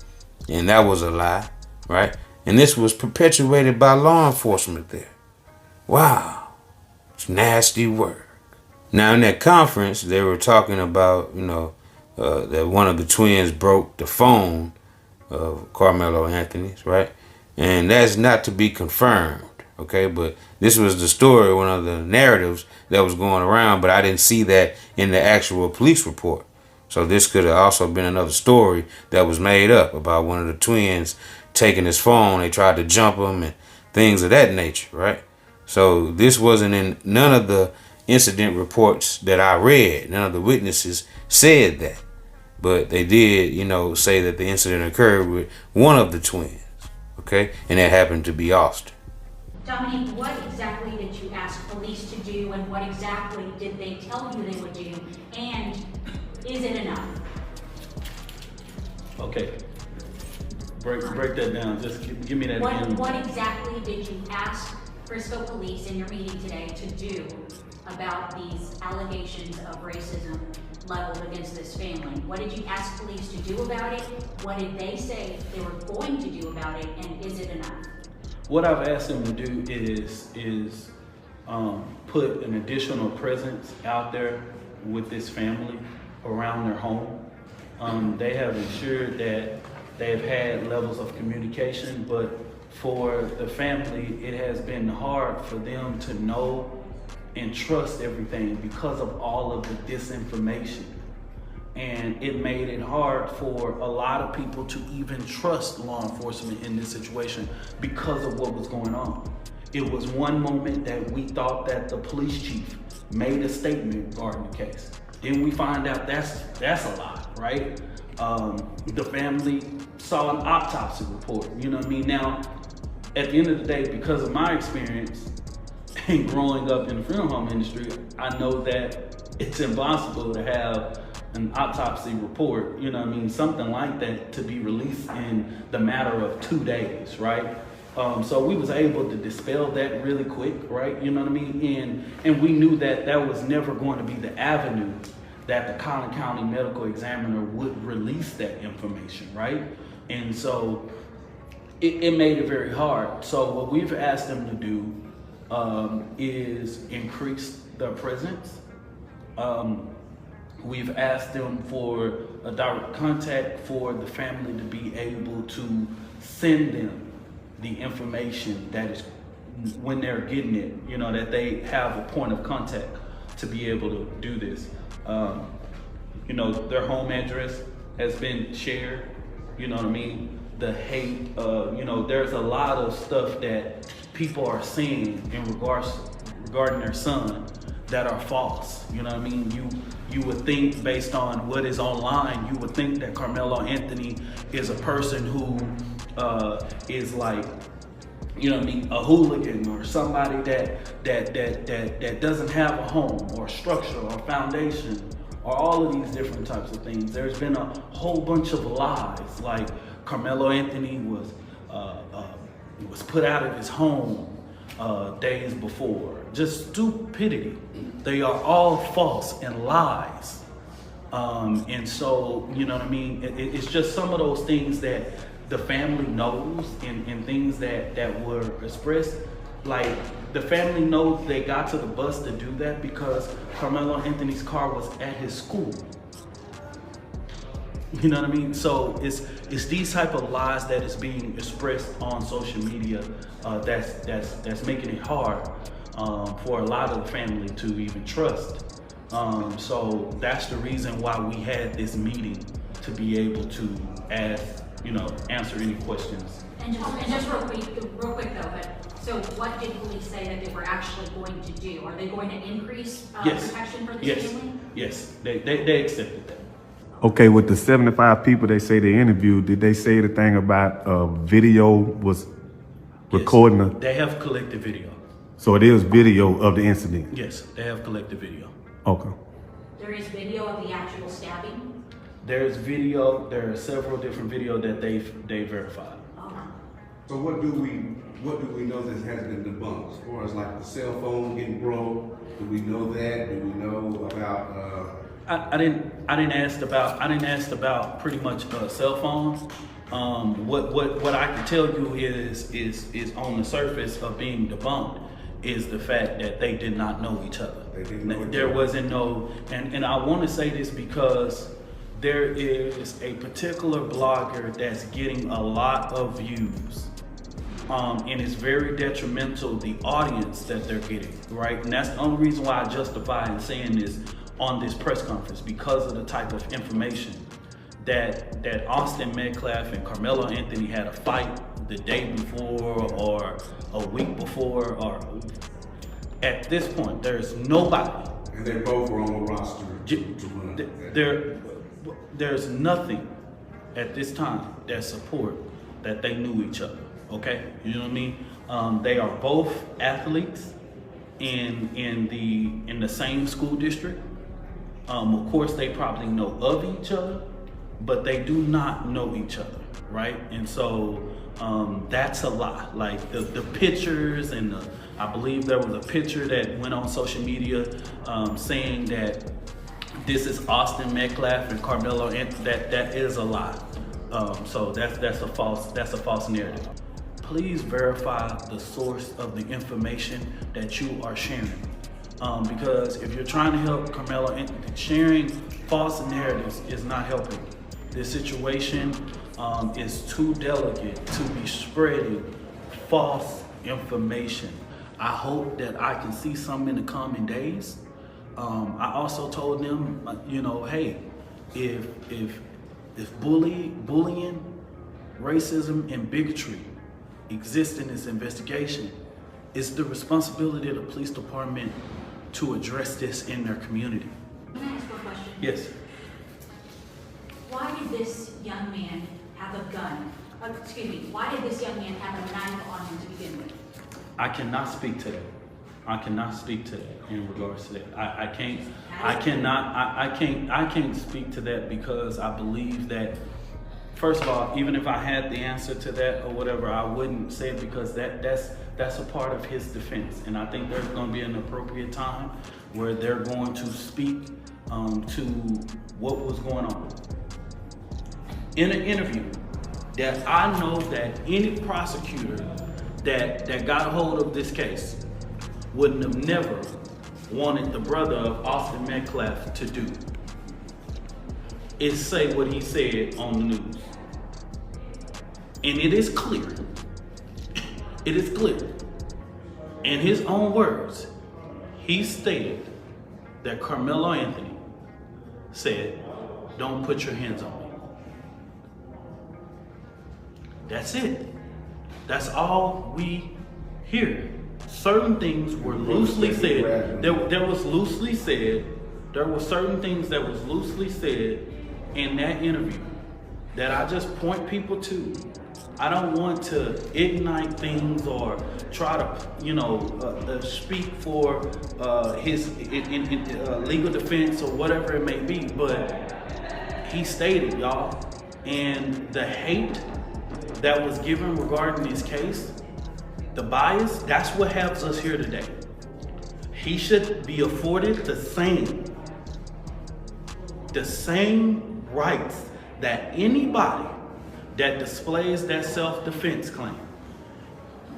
and that was a lie, right? And this was perpetuated by law enforcement there. Wow, it's nasty work. Now in that conference, they were talking about, that one of the twins broke the phone of Karmelo Anthony's, right? And that's not to be confirmed, okay? But this was the story, one of the narratives that was going around, but I didn't see that in the actual police report. So this could have also been another story that was made up about one of the twins taking his phone. They tried to jump him and things of that nature, right? So this wasn't in none of the incident reports that I read. None of the witnesses said that. But they did, say that the incident occurred with one of the twins, okay? And that happened to be Austin. Dominique, what exactly did you ask police to do, and what exactly did they tell you they would do, and is it enough? Okay. Break that down. Just give me that. What exactly did you ask Frisco Police in your meeting today to do about these allegations of racism leveled against this family? What did you ask police to do about it? What did they say they were going to do about it, and is it enough? What I've asked them to do is put an additional presence out there with this family around their home. They have ensured that they've had levels of communication, but for the family, it has been hard for them to know and trust everything because of all of the disinformation. And it made it hard for a lot of people to even trust law enforcement in this situation because of what was going on. It was one moment that we thought that the police chief made a statement regarding the case. Then we find out that's a lie, right? The family saw an autopsy report, you know what I mean? Now, at the end of the day, because of my experience and growing up in the funeral home industry, I know that it's impossible to have an autopsy report, you know what I mean, something like that to be released in the matter of 2 days, right? So we was able to dispel that really quick, right? You know what I mean? And we knew that that was never going to be the avenue that the Collin County Medical Examiner would release that information, right? And so it made it very hard. So what we've asked them to do is increase their presence. We've asked them for a direct contact for the family to be able to send them the information that is when they're getting it, you know, that they have a point of contact to be able to do this. You know, their home address has been shared, you know what I mean? The hate, you know, there's a lot of stuff that people are saying in regarding their son that are false, you know what I mean? You would think, based on what is online, you would think that Karmelo Anthony is a person who is like, you know what I mean, a hooligan or somebody that doesn't have a home or structure or foundation or all of these different types of things. There's been a whole bunch of lies, like Karmelo Anthony was put out of his home days before. Just stupidity. They are all false and lies. And so, you know what I mean? It's just some of those things that the family knows and things that were expressed. Like, the family knows they got to the bus to do that because Karmelo Anthony's car was at his school. You know what I mean? So it's these type of lies that is being expressed on social media that's making it hard for a lot of the family to even trust. So that's the reason why we had this meeting, to be able to ask, you know, answer any questions. And just real quick though, but So what did police say that they were actually going to do? Are they going to increase Yes. protection for this Yes. family? Yes. They accepted that. Okay, with the 75 people they say they interviewed, did they say the thing about video was recording? They have collected video. So it is video of the incident? Yes, they have collected video. Okay. There is video of the actual stabbing? There's video, there are several different videos that they verified. So what do we know that has been debunked as far as like the cell phone getting broke? Do we know that? Do we know about? I didn't ask about pretty much cell phones. What I can tell you is on the surface of being debunked is the fact that they did not know each other. There wasn't no, and I want to say this because there is a particular blogger that's getting a lot of views. And it's very detrimental the audience that they're getting, right? And that's the only reason why I justify in saying this on this press conference, because of the type of information that Austin Metcalf and Karmelo Anthony had a fight the day before or a week before, or at this point, there's nobody. And they both were on the roster to run. There's nothing at this time that support that they knew each other. Okay, you know what I mean? They are both athletes in the same school district. Of course, they probably know of each other, but they do not know each other, right? And so that's a lie. Like the pictures and I believe there was a picture that went on social media saying that this is Austin Metcalf and Karmelo, and that is a lie. So that's a false narrative. Please verify the source of the information that you are sharing. Because if you're trying to help Karmelo, sharing false narratives is not helping. This situation is too delicate to be spreading false information. I hope that I can see some in the coming days. I also told them, hey, if bullying, racism, and bigotry exist in this investigation, it's the responsibility of the police department to address this in their community. Can I ask a question? Yes. Why did this young man have a gun? Why did this young man have a knife on him to begin with? I cannot speak to that. I cannot speak to that in regards to that. I can't speak to that because I believe that, first of all, even if I had the answer to that or whatever, I wouldn't say it because that's a part of his defense. And I think there's going to be an appropriate time where they're going to speak to what was going on. In an interview that I know that any prosecutor that got a hold of this case wouldn't have never wanted the brother of Austin Metcalf to do is say what he said on the news. And it is clear. It is clear. In his own words, he stated that Karmelo Anthony said, "Don't put your hands on me." That's it. That's all we hear. Certain things were loosely said. There were certain things that was loosely said in that interview that I just point people to. I don't want to ignite things or try to, speak for his legal defense or whatever it may be, but he stated, y'all, and the hate that was given regarding this case, the bias, that's what has us here today. He should be afforded the same rights that anybody that displays that self-defense claim.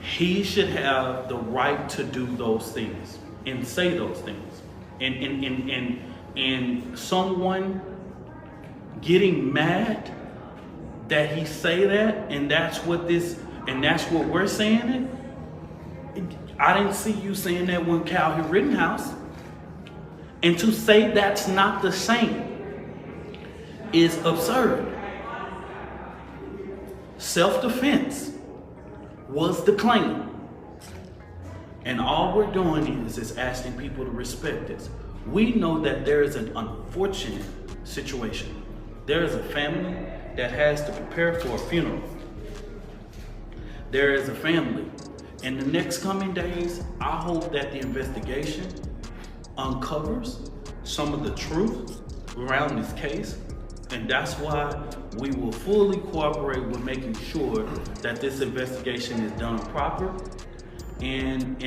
He should have the right to do those things and say those things. And someone getting mad that he say that, and that's what we're saying it. I didn't see you saying that when Calhoun Rittenhouse. And to say that's not the same is absurd. Self-defense was the claim. And all we're doing is asking people to respect this. We know that there is an unfortunate situation. There is a family that has to prepare for a funeral. There is a family. In the next coming days, I hope that the investigation uncovers some of the truth around this case. And that's why we will fully cooperate with making sure that this investigation is done proper. And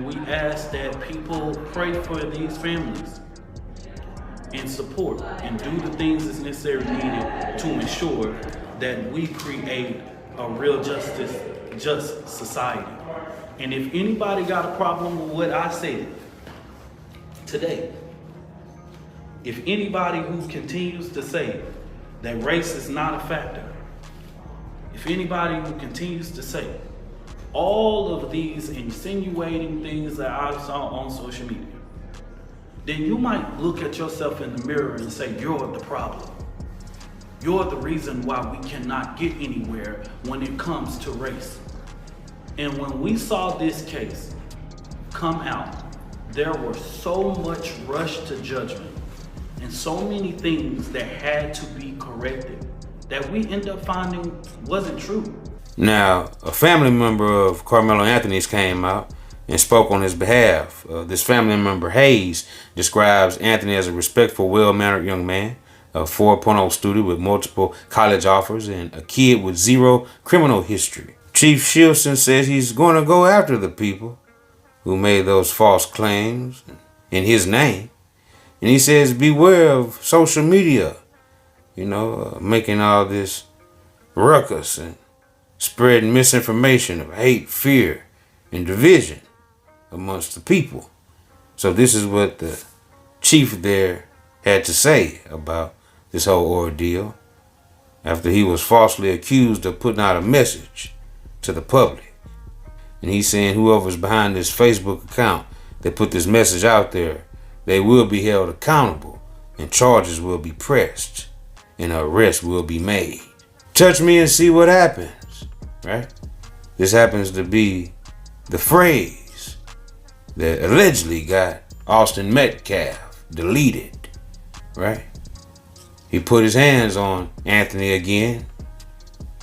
we ask that people pray for these families and support and do the things that's necessary needed to ensure that we create a real just society. And if anybody got a problem with what I said today, if anybody who continues to say that race is not a factor, if anybody who continues to say all of these insinuating things that I saw on social media, then you might look at yourself in the mirror and say, you're the problem. You're the reason why we cannot get anywhere when it comes to race. And when we saw this case come out, there was so much rush to judgment and so many things that had to be corrected that we end up finding wasn't true. Now, a family member of Karmelo Anthony's came out and spoke on his behalf. This family member, Hayes, describes Anthony as a respectful, well-mannered young man, a 4.0 student with multiple college offers, and a kid with zero criminal history. Chief Shilson says he's going to go after the people who made those false claims in his name. And he says beware of social media, making all this ruckus and spreading misinformation of hate, fear, and division amongst the people. So this is what the chief there had to say about this whole ordeal after he was falsely accused of putting out a message to the public. And he's saying whoever's behind this Facebook account that put this message out there, they will be held accountable and charges will be pressed and an arrest will be made. Touch me and see what happens, right? This happens to be the phrase that allegedly got Austin Metcalf deleted, right? He put his hands on Anthony again,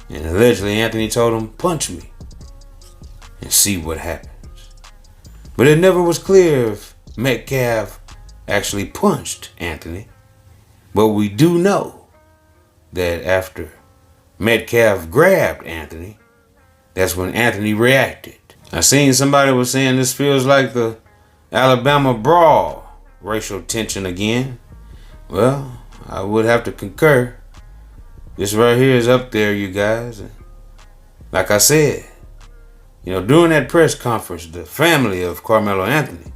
and allegedly Anthony told him, punch me and see what happens. But it never was clear if Metcalf actually punched Anthony. But we do know that after Metcalf grabbed Anthony, that's when Anthony reacted. I seen somebody was saying this feels like the Alabama brawl, racial tension again. Well, I would have to concur. This right here is up there, you guys. And like I said, during that press conference, the family of Karmelo Anthony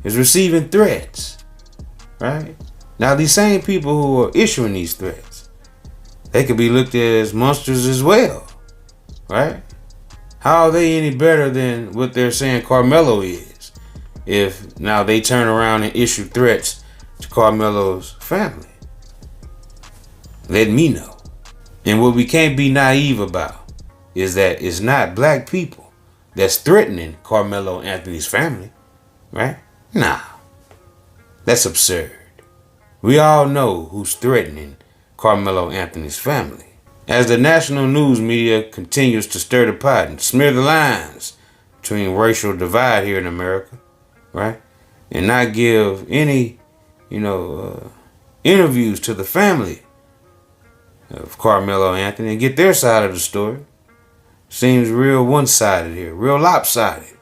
is receiving threats, right? Now, these same people who are issuing these threats, they could be looked at as monsters as well, right? How are they any better than what they're saying Karmelo is if now they turn around and issue threats to Karmelo's family? Let me know. And what we can't be naive about is that it's not black people that's threatening Karmelo Anthony's family, right? Nah, that's absurd. We all know who's threatening Karmelo Anthony's family. As the national news media continues to stir the pot and smear the lines between racial divide here in America, right? And not give any, interviews to the family of Karmelo Anthony and get their side of the story. Seems real one-sided here, real lopsided,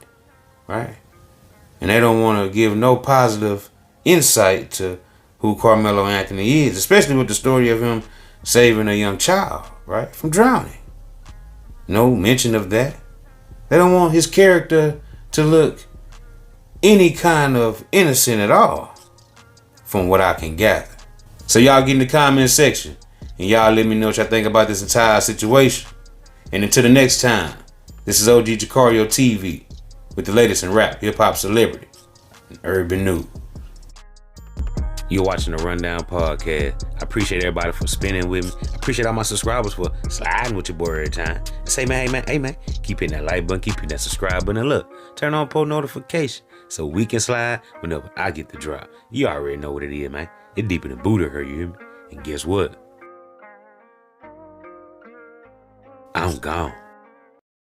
right? And they don't want to give no positive insight to who Karmelo Anthony is, especially with the story of him saving a young child, right, from drowning. No mention of that. They don't want his character to look any kind of innocent at all, from what I can gather. So y'all get in the comment section and y'all let me know what y'all think about this entire situation. And until the next time, this is OG Jucario TV with the latest in rap, hip-hop, celebrity, and urban news. You're watching the Rundown Podcast. I appreciate everybody for spinning with me. I appreciate all my subscribers for sliding with your boy every time. And say, man, hey, man, keep hitting that like button, keep hitting that subscribe button, and look, turn on post notification so we can slide whenever I get the drop. You already know what it is, man. It's deeper than Buddha, her, you hear me? And guess what? I'm gone.